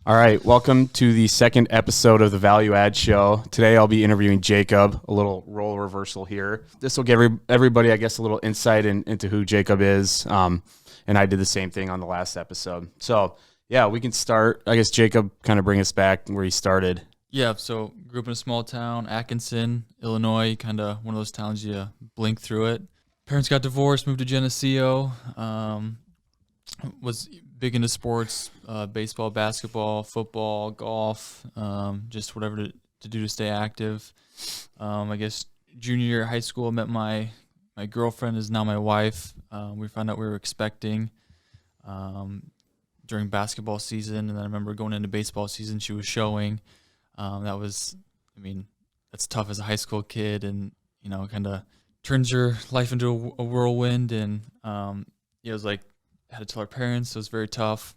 All right, welcome to the second episode of the Value Add Show. Today I'll be interviewing Jacob, a little role reversal here. This will give everybody, I guess, a little insight into who Jacob is, and I did the same thing on the last episode. So, yeah, we can start. I guess Jacob kind of bring us back where he started. Yeah, so grew up in a small town, Atkinson, Illinois, kind of one of those towns you blink through it. Parents got divorced, moved to Geneseo, was big into sports, baseball, basketball, football, golf, just whatever to do to stay active. I guess junior year of high school, I met my girlfriend, is now my wife. We found out we were expecting during basketball season, and then I remember going into baseball season, she was showing. That's tough as a high school kid, and, kind of turns your life into a whirlwind, and it was like, I had to tell our parents. It was very tough.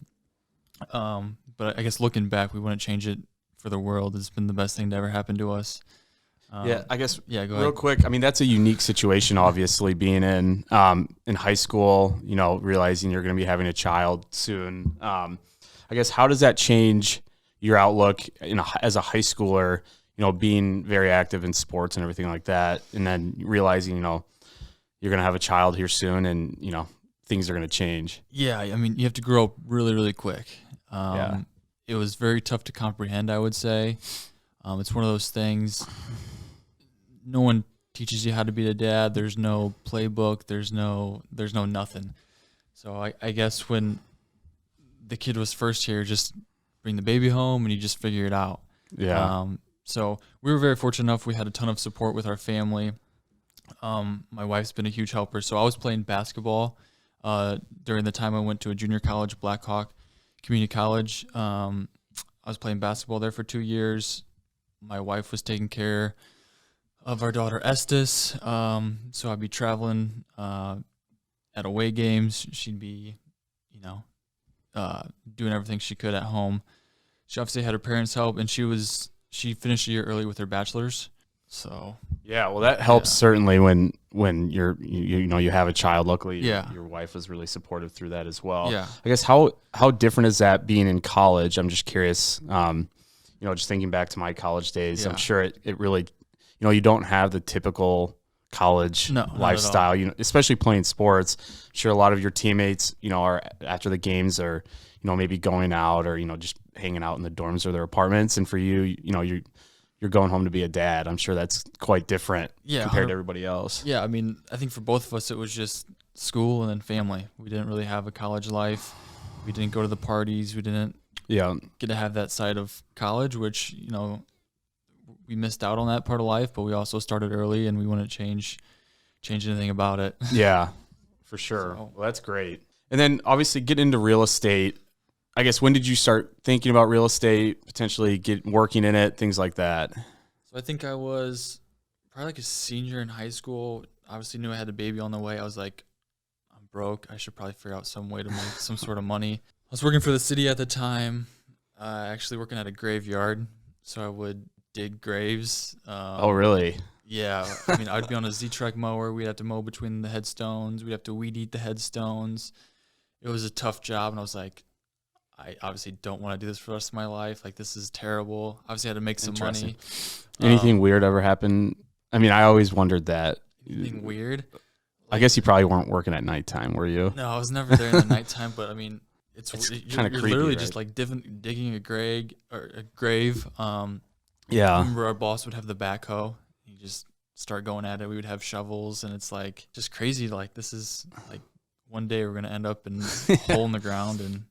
But I guess looking back, we wouldn't change it for the world. It's been the best thing to ever happen to us. Go ahead. Quick. I mean, that's a unique situation, obviously, being in high school, realizing you're going to be having a child soon. I guess, how does that change your outlook as a high schooler, being very active in sports and everything like that, and then realizing, you're going to have a child here soon and, things are going to change? Yeah, I mean, you have to grow up really, really quick. It was very tough to comprehend, I would say. It's one of those things, no one teaches you how to be a dad. There's no playbook. There's no nothing. So I guess when the kid was first here, just bring the baby home and you just figure it out. Yeah. So we were very fortunate enough. We had a ton of support with our family. My wife's been a huge helper. So I was playing basketball during the time I went to a junior college, Blackhawk Community College. I was playing basketball there for 2 years. My wife was taking care of our daughter Estes. So I'd be traveling at away games. She'd be, doing everything she could at home. She obviously had her parents' help, and she finished a year early with her bachelor's. So yeah, well, that helps certainly when you have a child. Luckily, your wife was really supportive through that as well. Yeah, I guess how different is that being in college? I'm just curious. Just thinking back to my college days, I'm sure it really, you don't have the typical college lifestyle. Especially playing sports. I'm sure a lot of your teammates, are after the games or maybe going out or just hanging out in the dorms or their apartments, and for you, you're going home to be a dad. I'm sure that's quite different compared to everybody else. Yeah, I mean, I think for both of us, it was just school and then family. We didn't really have a college life. We didn't go to the parties. We didn't get to have that side of college, which, we missed out on that part of life, but we also started early and we wouldn't change anything about it. Yeah, for sure. So, well, that's great. And then obviously get into real estate. I guess, when did you start thinking about real estate, potentially working in it, things like that? So I think I was probably like a senior in high school. Obviously knew I had a baby on the way. I was like, I'm broke. I should probably figure out some way to make some sort of money. I was working for the city at the time, actually working at a graveyard. So I would dig graves. Oh, really? Yeah. I mean, I'd be on a Z-Trek mower. We'd have to mow between the headstones. We'd have to weed eat the headstones. It was a tough job, and I was like, I obviously don't want to do this for the rest of my life. Like, this is terrible. Obviously, I had to make some money. Anything weird ever happen? I mean, I always wondered that. Anything weird? I guess you probably weren't working at nighttime, were you? No, I was never there in the nighttime. But I mean, you're literally right? just like digging a grave. I remember our boss would have the backhoe. You just start going at it. We would have shovels, and it's like just crazy. Like, this is like one day we're gonna end up in a hole in the ground, and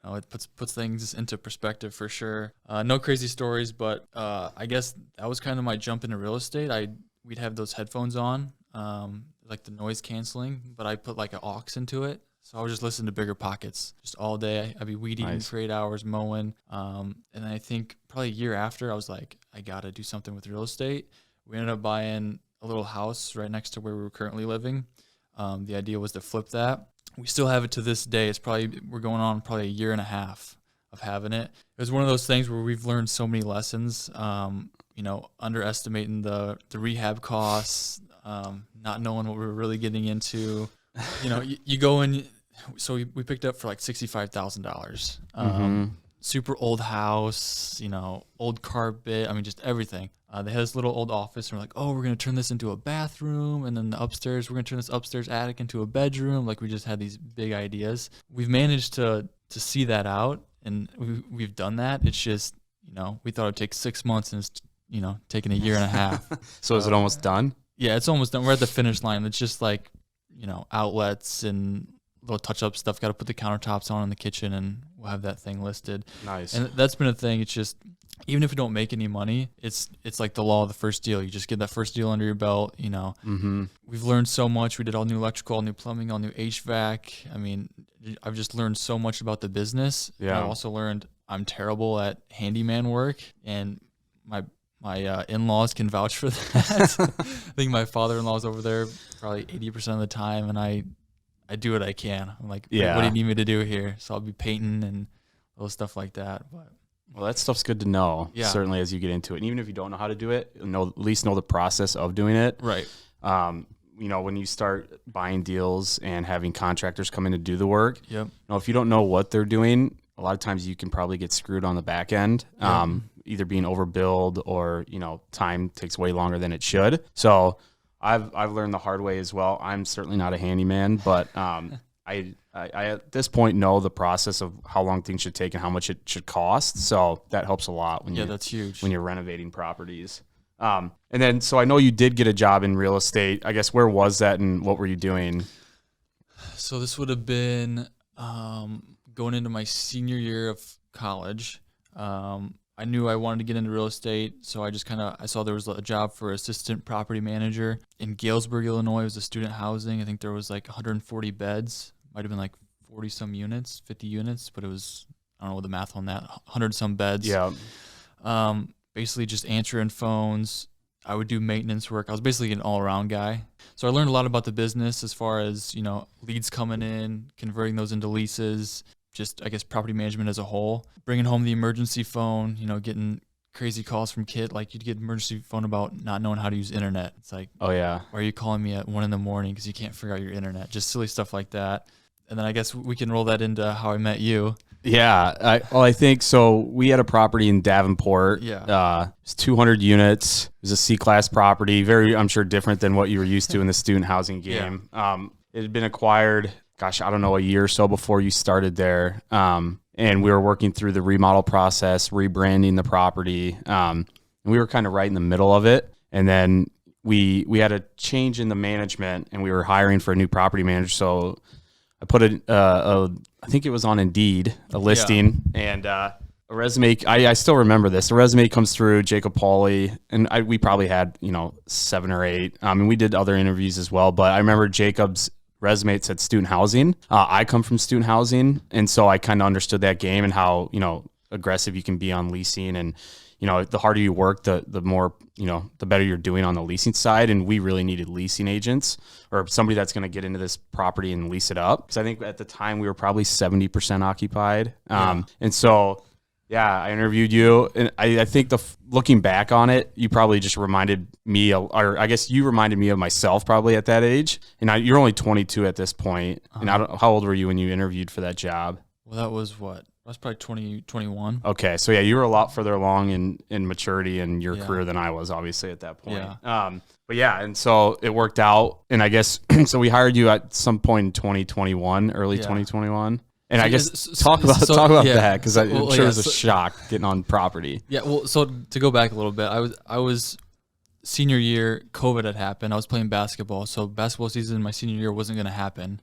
it puts things into perspective for sure. No crazy stories, but I guess that was kind of my jump into real estate. We'd have those headphones on, like the noise canceling, but I put like an aux into it. So I would just listen to Bigger Pockets just all day. I'd be weed eating for 8 hours, mowing. And I think probably a year after, I was like, I got to do something with real estate. We ended up buying a little house right next to where we were currently living. The idea was to flip that. We still have it to this day. We're going on probably a year and a half of having it. It was one of those things where we've learned so many lessons, underestimating the rehab costs, not knowing what we were really getting into. You go in, so we picked up for like $65,000. super old house, old carpet. I mean, just everything. They had this little old office, and we're like, oh, we're going to turn this into a bathroom. And then the upstairs, we're going to turn this upstairs attic into a bedroom. Like, we just had these big ideas. We've managed to see that out, and we've done that. It's just, we thought it'd take 6 months, and it's, taking a year and a half. So is it almost done? Yeah, it's almost done. We're at the finish line. It's just like, outlets and little touch-up stuff. Got to put the countertops on in the kitchen, and we'll have that thing listed. Nice. And that's been a thing. It's just, even if we don't make any money, it's like the law of the first deal. You just get that first deal under your belt. Mm-hmm. We've learned so much. We did all new electrical, all new plumbing, all new HVAC. I mean, I've just learned so much about the business. Yeah. I also learned I'm terrible at handyman work, and my in-laws can vouch for that. I think my father-in-law's over there probably 80% of the time, and I do what I can. I'm like, what do you need me to do here? So I'll be painting and little stuff like that. But well, that stuff's good to know, certainly as you get into it. And even if you don't know how to do it, at least know the process of doing it. Right. When you start buying deals and having contractors come in to do the work, yep. If you don't know what they're doing, a lot of times you can probably get screwed on the back end, either being overbilled or, time takes way longer than it should. So I've learned the hard way as well. I'm certainly not a handyman, but I at this point know the process of how long things should take and how much it should cost. So that helps a lot that's huge when you're renovating properties. And then, so I know you did get a job in real estate. I guess, where was that and what were you doing? So this would have been going into my senior year of college. I knew I wanted to get into real estate, so I saw there was a job for assistant property manager in Galesburg, Illinois. It was a student housing. I think there was like 140 beds. Might have been like 40 some units, 50 units, but it was, I don't know the math on that, 100 some beds. Yeah. Basically just answering phones. I would do maintenance work. I was basically an all-around guy. So I learned a lot about the business as far as, leads coming in, converting those into leases, just, I guess, property management as a whole. Bringing home the emergency phone, getting crazy calls from kids. Like, you'd get an emergency phone about not knowing how to use internet. It's like, oh, yeah. Why are you calling me at 1 a.m. because you can't figure out your internet? Just silly stuff like that. And then I guess we can roll that into how I met you. Yeah. I think so. We had a property in Davenport. Yeah. It's 200 units. It was a C-class property. Very, I'm sure, different than what you were used to in the student housing game. Yeah. It had been acquired, I don't know, a year or so before you started there. And we were working through the remodel process, rebranding the property. And we were kind of right in the middle of it. And then we had a change in the management, and we were hiring for a new property manager. So I put I think it was on Indeed, a listing, and a resume. I still remember this. The resume comes through, Jacob Pauley, and we probably had 7 or 8. And we did other interviews as well. But I remember Jacob's resume, it said student housing. I come from student housing, and so I kind of understood that game and how aggressive you can be on leasing, and the harder you work, the more the better you're doing on the leasing side. And we really needed leasing agents or somebody that's going to get into this property and lease it up, because I think at the time we were probably 70% occupied. And so I interviewed you, and I think looking back on it, you probably just reminded me, or I guess you reminded me of myself probably at that age. And you're only 22 at this point. And how old were you when you interviewed for that job? Well, that was what? I was probably 21. Okay, so you were a lot further along in maturity in your career than I was, obviously, at that point. Yeah. And so it worked out, and I guess so we hired you at some point in 2021, early 2021. And I guess talk about that, because I'm sure it was a shock getting on property. Yeah, well, so to go back a little bit, I was senior year, COVID had happened. I was playing basketball, so basketball season my senior year wasn't going to happen.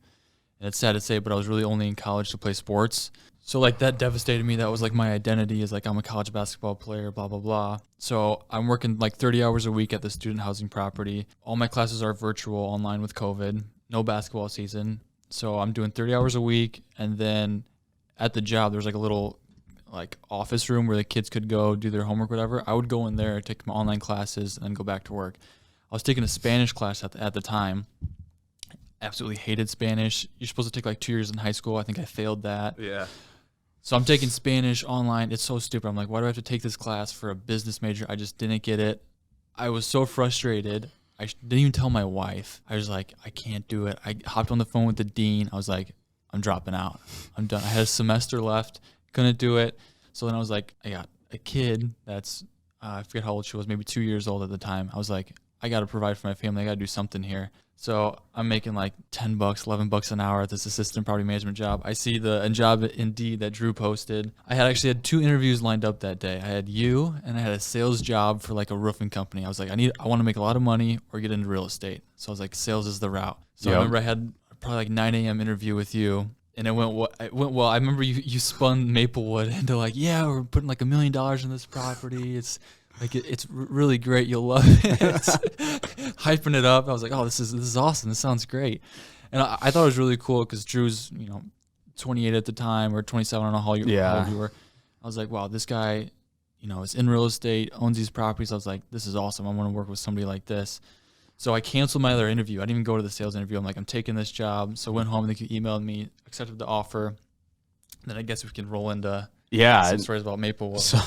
And it's sad to say, but I was really only in college to play sports. So that devastated me. That was my identity, is I'm a college basketball player, blah, blah, blah. So I'm working 30 hours a week at the student housing property. All my classes are virtual, online with COVID, no basketball season. So I'm doing 30 hours a week. And then at the job, there's a little office room where the kids could go do their homework, whatever. I would go in there, take my online classes, and then go back to work. I was taking a Spanish class at the time. Absolutely hated Spanish. You're supposed to take 2 years in high school. I think I failed that. Yeah. So I'm taking Spanish online. It's so stupid. I'm like, why do I have to take this class for a business major? I just didn't get it. I was so frustrated. I didn't even tell my wife. I was like, I can't do it. I hopped on the phone with the dean. I was like, I'm dropping out. I'm done. I had a semester left. Couldn't do it. So then I was like, I got a kid that's, I forget how old she was, maybe 2 years old at the time. I was like, I got to provide for my family. I got to do something here. So I'm making like $10, $11 an hour at this assistant property management job. I see a job Indeed that Drew posted. I actually had 2 interviews lined up that day. I had you, and I had a sales job for like a roofing company. I was like, I want to make a lot of money or get into real estate. So I was like, sales is the route. So I remember I had probably like 9 a.m. interview with you. And it went well. I remember you spun Maplewood into like, yeah, we're putting like $1 million in this property. It's like it's really great. You'll love it. Hyping it up. I was like, oh, this is awesome. This sounds great. And I thought it was really cool because Drew's 28 at the time or 27. I don't know how old you were. I was like, wow, this guy is in real estate, owns these properties. I was like, this is awesome. I want to work with somebody like this. So I canceled my other interview. I didn't even go to the sales interview. I'm like, I'm taking this job. So I went home and they emailed me, accepted the offer. Then I guess we can roll into some stories about Maplewood. So,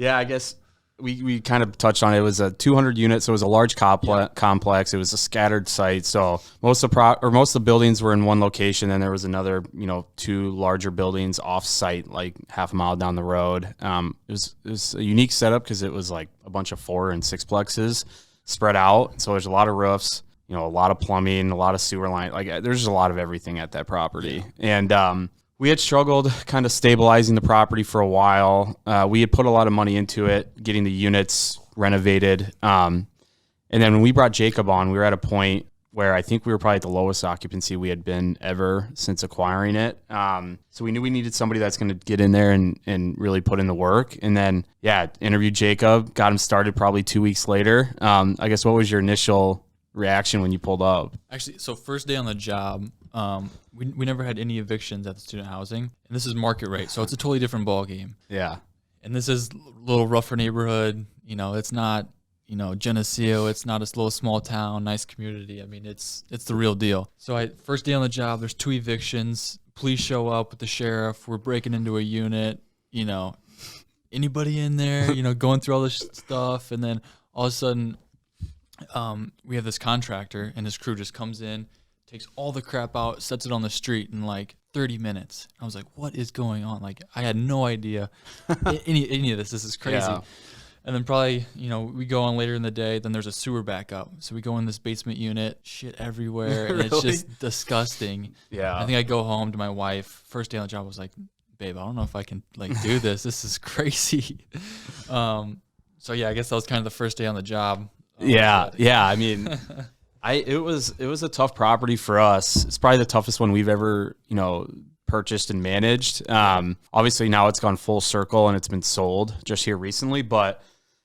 I guess we kind of touched on it. It was a 200 units, so it was a large complex. It was a scattered site. So most of the buildings were in one location. Then there was another, 2 larger buildings off site, like half a mile down the road. It was a unique setup because it was like a bunch of 4 and 6 plexes spread out. So there's a lot of roofs, a lot of plumbing, a lot of sewer line. Like there's just a lot of everything at that property. And we had struggled kind of stabilizing the property for a while. We had put a lot of money into it, getting the units renovated. And then when we brought Jacob on, we were at a point where I think we were probably at the lowest occupancy we had been ever since acquiring it. So we knew we needed somebody that's going to get in there and really put in the work. And then, interviewed Jacob, got him started probably 2 weeks later. I guess what was your initial reaction when you pulled up? Actually, so first day on the job, we never had any evictions at the student housing. And this is market rate, so it's a totally different ball game. Yeah. And this is a little rougher neighborhood. It's not Geneseo, it's not a little small town, nice community. I mean, it's the real deal. So first day on the job, there's 2 evictions. Police show up with the sheriff. We're breaking into a unit. Anybody in there? Going through all this stuff, and then all of a sudden, we have this contractor, and his crew just comes in, takes all the crap out, sets it on the street in like 30 minutes. I was like, what is going on? Like, I had no idea any of this. This is crazy. Yeah. And then probably, we go on later in the day, then there's a sewer backup. So we go in this basement unit, shit everywhere, and it's just disgusting. Yeah. I think I go home to my wife. First day on the job, I was like, babe, I don't know if I can do this. This is crazy. I guess that was kind of the first day on the job. Yeah. I mean, it was a tough property for us. It's probably the toughest one we've ever, purchased and managed. Obviously now it's gone full circle and it's been sold just here recently, but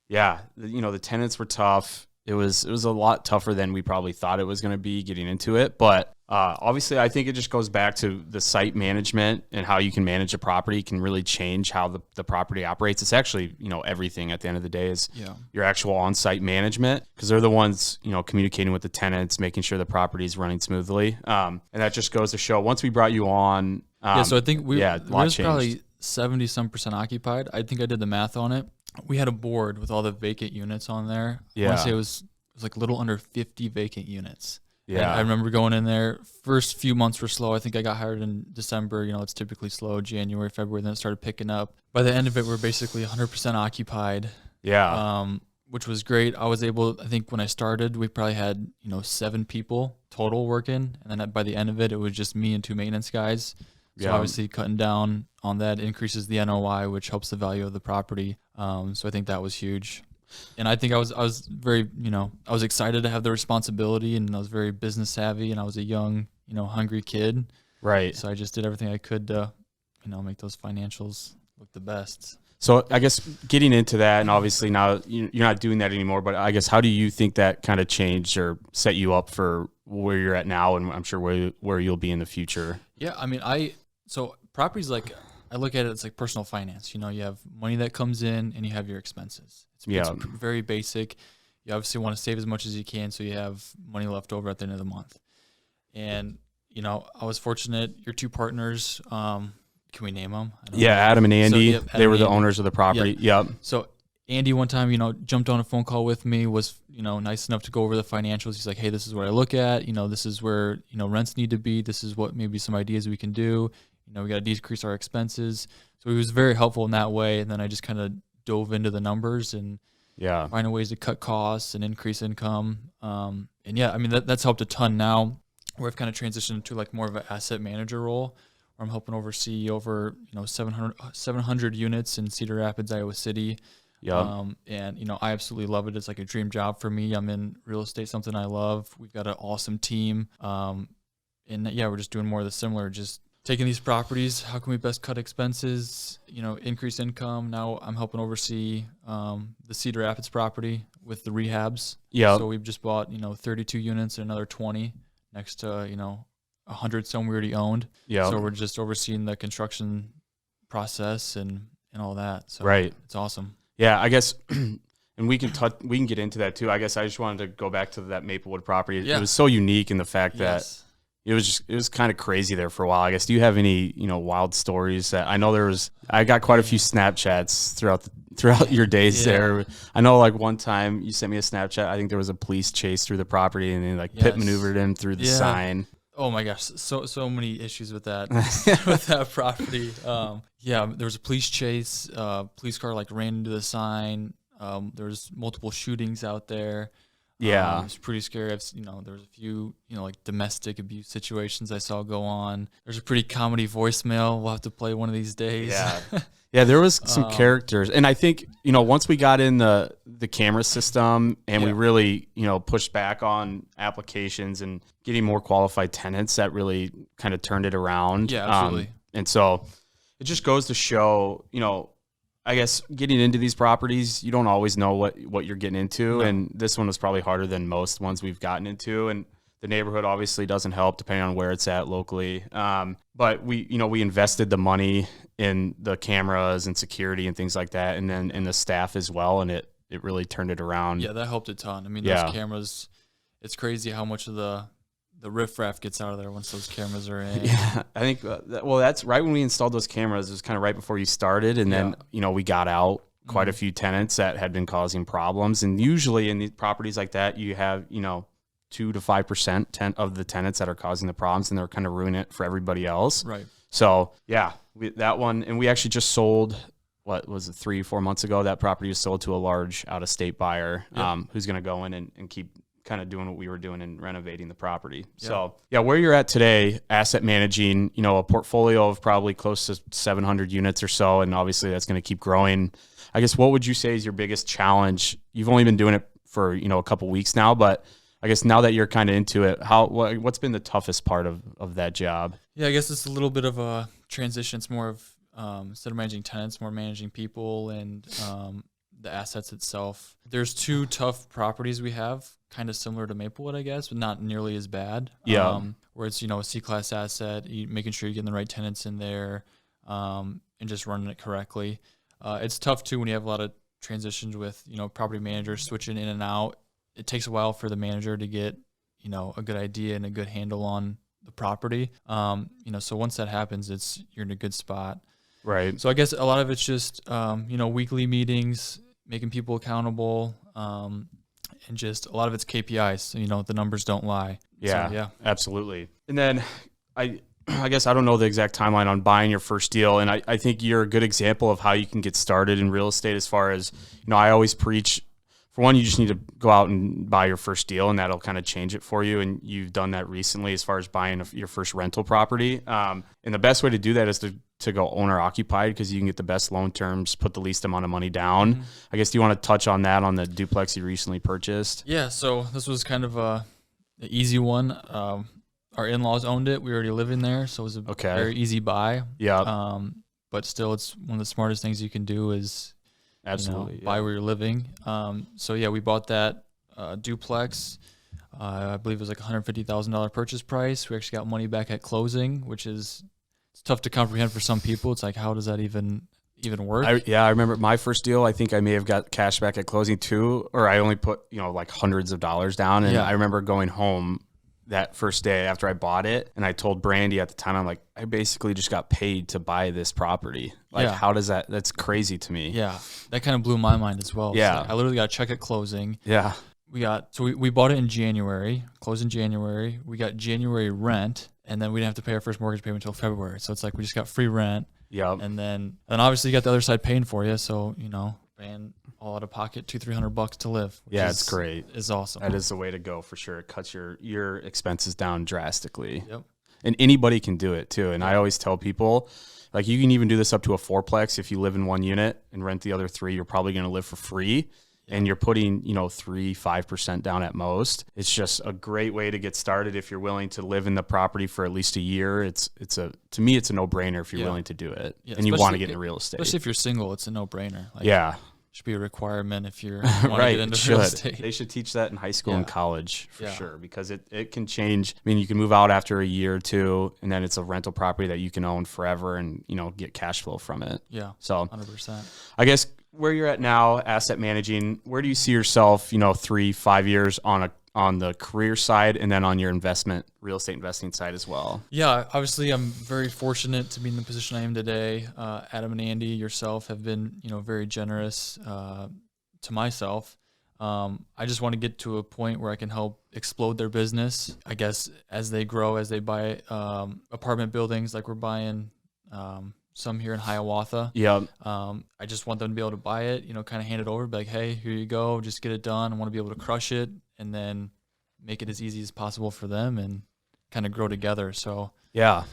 the tenants were tough. It was a lot tougher than we probably thought it was going to be getting into it. But obviously I think it just goes back to the site management and how you can manage a property can really change how the property operates. It's actually, everything at the end of the day is your actual on-site management, because they're the ones, communicating with the tenants, making sure the property is running smoothly. And that just goes to show once we brought you on. So I think we was probably 70% occupied. I think I did the math on it. We had a board with all the vacant units on there. I want to say it was like a little under 50 vacant units. Yeah. And I remember going in there. First few months were slow. I think I got hired in December. It's typically slow, January, February. Then it started picking up. By the end of it, we're basically 100% occupied. Yeah. Which was great. I was able, I think when I started, we probably had, 7 people total working. And then by the end of it, it was just me and 2 maintenance guys. So obviously cutting down on that increases the NOI, which helps the value of the property. So I think that was huge. And I think I was very, I was excited to have the responsibility, and I was very business savvy, and I was a young, hungry kid. Right. So I just did everything I could to, make those financials look the best. So I guess getting into that, and obviously now you're not doing that anymore, but I guess how do you think that kind of changed or set you up for where you're at now, and I'm sure where you'll be in the future? Yeah, I mean, so properties, like, I look at it as like personal finance. You have money that comes in and you have your expenses. It's very basic. You obviously want to save as much as you can so you have money left over at the end of the month. And, I was fortunate. Your 2 partners, can we name them? Adam and Andy. So, they were the owners of the property. Yep. So Andy one time, jumped on a phone call with me, was, nice enough to go over the financials. He's like, hey, this is what I look at. This is where, rents need to be. This is what maybe some ideas we can do. we got to decrease our expenses. So he was very helpful in that way. And then I just kind of dove into the numbers and finding ways to cut costs and increase income. And yeah, I mean, that's helped a ton now, where I've kind of transitioned to like more of an asset manager role, where I'm helping oversee over 700 units in Cedar Rapids, Iowa City. And I absolutely love it. It's like a dream job for me. I'm in real estate, something I love. We've got an awesome team. And yeah, we're just doing more of the similar, just taking these properties, how can we best cut expenses, increase income. Now I'm helping oversee the Cedar Rapids property with the rehabs. So we've just bought 32 units and another 20 next to 100 some we already owned. So we're just overseeing the construction process and all that. So it's awesome. Yeah, I guess, and we can get into that too. I guess I just wanted to go back to that Maplewood property. It was so unique in the fact that it was kind of crazy there for a while. I guess, do you have any wild stories? That I know I got quite a few Snapchats throughout your days there. I know like one time you sent me a Snapchat. I think there was a police chase through the property and they pit maneuvered him through the sign. Oh my gosh, so many issues with that with that property. There was a police chase. Police car ran into the sign. There was multiple shootings out there. It was pretty scary. There was a few domestic abuse situations I saw go on. There's a pretty comedy voicemail we'll have to play one of these days. Yeah, there was some characters, and I think once we got in the camera system and we really pushed back on applications and getting more qualified tenants, that really kind of turned it around. Yeah, absolutely. And so it just goes to show, I guess getting into these properties, you don't always know what you're getting into, and this one was probably harder than most ones we've gotten into, and the neighborhood obviously doesn't help depending on where it's at locally. But we invested the money in the cameras and security and things like that, and then in the staff as well, and it really turned it around. Yeah, that helped a ton. I mean, those cameras, it's crazy how much of the riffraff gets out of there once those cameras are in. Yeah, I think, that's right when we installed those cameras. It was kind of right before you started, and then, we got out quite a few tenants that had been causing problems. And usually in these properties like that, you have, 2 to 5% of the tenants that are causing the problems, and they're kind of ruining it for everybody else. Right. So, that one, and we actually just sold, what was it, 3-4 months ago? That property was sold to a large out-of-state buyer who's going to go in and keep kind of doing what we were doing and renovating the property. So where you're at today, asset managing, a portfolio of probably close to 700 units or so, and obviously that's going to keep growing. I guess, what would you say is your biggest challenge? You've only been doing it for, a couple weeks now, but I guess now that you're kind of into it, what's been the toughest part of that job? Yeah, I guess it's a little bit of a transition. It's more of, instead of managing tenants, more managing people and the assets itself. There's 2 tough properties we have, kind of similar to Maplewood, I guess, but not nearly as bad. Where it's, a C-class asset, making sure you're getting the right tenants in there, and just running it correctly. It's tough too when you have a lot of transitions with, property managers switching in and out. It takes a while for the manager to get, a good idea and a good handle on the property. So once that happens, you're in a good spot. Right. So I guess a lot of it's just, weekly meetings, making people accountable, and just a lot of it's KPIs. So, the numbers don't lie. Yeah, so, absolutely. And then I guess I don't know the exact timeline on buying your first deal. And I think you're a good example of how you can get started in real estate, as far as, I always preach, for one, you just need to go out and buy your first deal, and that'll kind of change it for you. And you've done that recently as far as buying your first rental property. And the best way to do that is to go owner occupied, because you can get the best loan terms, put the least amount of money down. I guess, do you want to touch on that on the duplex you recently purchased? Yeah, so this was kind of an easy one. Our in-laws owned it. We were already living there, so it was a very easy buy. Yeah. But still, it's one of the smartest things you can do is absolutely buy where you're living. We bought that duplex. I believe it was like $150,000 purchase price. We actually got money back at closing, which is it's tough to comprehend for some people. It's like, how does that even work? I remember my first deal. I think I may have got cash back at closing too, or I only put like hundreds of dollars down. And I remember going home that first day after I bought it, and I told Brandy at the time, I'm like, I basically just got paid to buy this property. Like, how does that's crazy to me. Yeah, that kind of blew my mind as well. Yeah, so I literally got a check at closing. Yeah. We bought it in January, closed in January. We got January rent, and then we didn't have to pay our first mortgage payment until February. So it's like we just got free rent. Yeah. And then obviously you got the other side paying for you. So, paying all out of pocket, $200-$300 to live. Yeah, it's great. It's awesome. That is the way to go for sure. It cuts your expenses down drastically. Yep. And anybody can do it too. And I always tell people, like, you can even do this up to a 4-plex. If you live in one unit and rent the other 3, you're probably going to live for free. And you're putting, 3-5% down at most. It's just a great way to get started if you're willing to live in the property for at least a year. To me, it's a no-brainer if you're willing to do it, and you want to get into real estate. Especially if you're single, it's a no-brainer. It should be a requirement if you're want to get into real estate. They should teach that in high school and college for sure, because it can change. I mean, you can move out after a year or 2, and then it's a rental property that you can own forever and, get cash flow from it. Yeah, so 100%. I guess where you're at now, asset managing, where do you see yourself, 3-5 years on the career side, and then on your real estate investing side as well? Yeah, obviously I'm very fortunate to be in the position I am today. Adam and Andy, yourself, have been, very generous to myself. I just want to get to a point where I can help explode their business, I guess, as they grow, as they buy apartment buildings like we're buying some here in Hiawatha. Yeah. I just want them to be able to buy it, kind of hand it over, be like, hey, here you go, just get it done. I want to be able to crush it and then make it as easy as possible for them and kind of grow together. So yeah,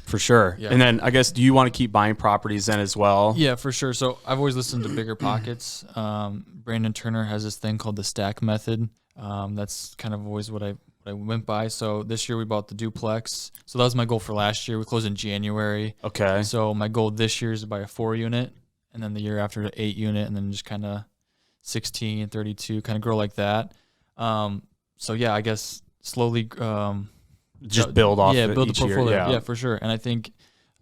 for sure. Yeah. And then I guess, do you want to keep buying properties then as well? Yeah, for sure. So I've always listened to Bigger Pockets. Brandon Turner has this thing called the stack method. That's kind of always what I went by. So this year we bought the duplex. So that was my goal for last year. We closed in January. Okay. So my goal this year is to buy a 4-unit, and then the year after an 8-unit, and then just kind of 16, 32, kind of grow like that. So yeah, I guess slowly just build off. Yeah, build the portfolio. Year, yeah, for sure. And I think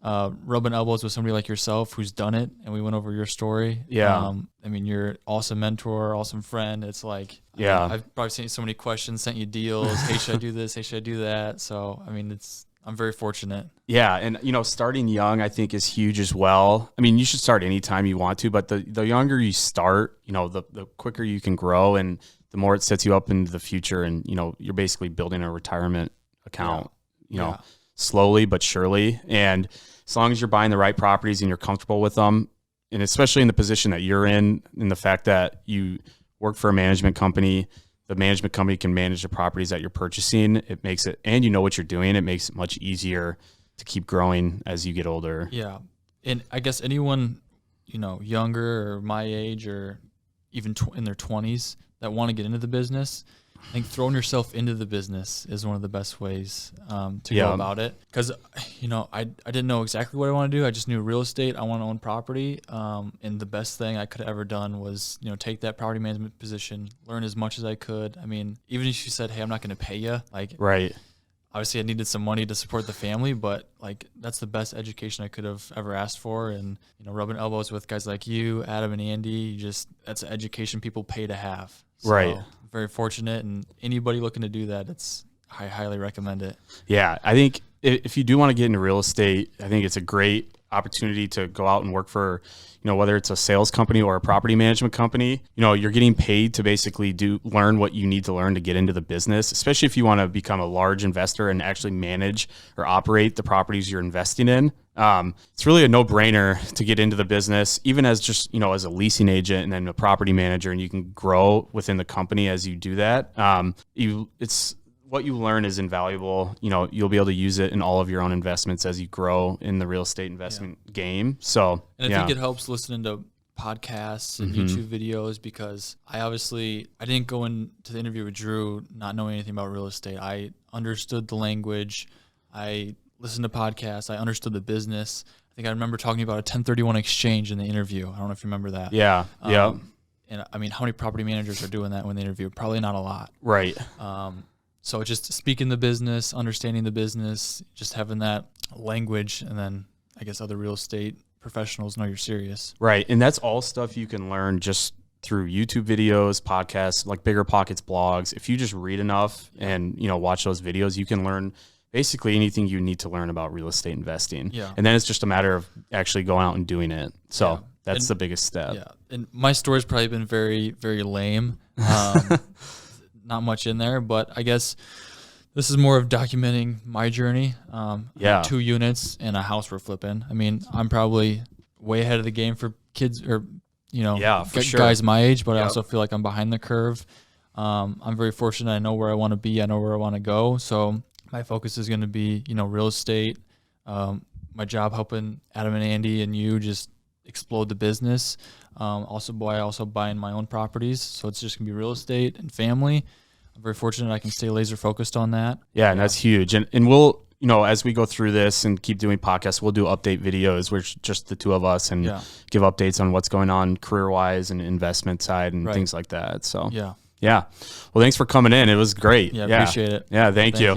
rubbing elbows with somebody like yourself who's done it, and we went over your story. Yeah. I mean, you're an awesome mentor, awesome friend. It's like, I've probably sent you so many questions, sent you deals. Hey, should I do this? Hey, should I do that? So, I mean, I'm very fortunate. Yeah. And, starting young, I think, is huge as well. I mean, you should start anytime you want to, but the younger you start, the quicker you can grow, and the more it sets you up into the future. And, you're basically building a retirement account, slowly but surely. And as long as you're buying the right properties and you're comfortable with them, and especially in the position that you're in the fact that you work for a management company, the management company can manage the properties that you're purchasing. It makes it, and what you're doing, it makes it much easier to keep growing as you get older. Yeah. And I guess anyone, younger or my age or even in their 20s that want to get into the business, I think throwing yourself into the business is one of the best ways to go about it. Because, I didn't know exactly what I want to do. I just knew real estate. I want to own property. And the best thing I could have ever done was, take that property management position, learn as much as I could. I mean, even if you said, hey, I'm not going to pay you, right. Obviously I needed some money to support the family, but that's the best education I could have ever asked for. And, rubbing elbows with guys like you, Adam and Andy, that's an education people pay to have. So, right. Very fortunate, and anybody looking to do that, I highly recommend it. Yeah, I think if you do want to get into real estate, I think it's a great opportunity to go out and work for, whether it's a sales company or a property management company. You're getting paid to basically learn what you need to learn to get into the business, especially if you want to become a large investor and actually manage or operate the properties you're investing in. It's really a no-brainer to get into the business, even as just, as a leasing agent and then a property manager, and you can grow within the company as you do that. It's what you learn is invaluable. You'll be able to use it in all of your own investments as you grow in the real estate investment game. So, and I think it helps listening to podcasts and YouTube videos, because I didn't go into the interview with Drew not knowing anything about real estate. I understood the language. I listened to podcasts. I understood the business. I think I remember talking about a 1031 exchange in the interview. I don't know if you remember that. Yeah. Yeah. And I mean, how many property managers are doing that when they interview? Probably not a lot. Right. So just speaking the business, understanding the business, just having that language, and then I guess other real estate professionals know you're serious. Right. And that's all stuff you can learn just through YouTube videos, podcasts, like Bigger Pockets blogs. If you just read enough and, watch those videos, you can learn basically anything you need to learn about real estate investing. Yeah. And then it's just a matter of actually going out and doing it. So that's the biggest step. Yeah. And my story's probably been very, very lame. Not much in there, but I guess This is more of documenting my journey. I have 2 units and a house we're flipping. I mean, I'm probably way ahead of the game for kids or, guys my age, but I also feel like I'm behind the curve. I'm very fortunate. I know where I want to be. I know where I want to go. So my focus is going to be, real estate, my job helping Adam and Andy and you just explode the business. Also buying my own properties. So it's just going to be real estate and family. I'm very fortunate I can stay laser focused on that. Yeah, and that's huge. And we'll, as we go through this and keep doing podcasts, we'll do update videos where it's just the 2 of us and give updates on what's going on career-wise and investment side and things like that. So, yeah. Well, thanks for coming in. It was great. Yeah, appreciate it. Yeah, thank you.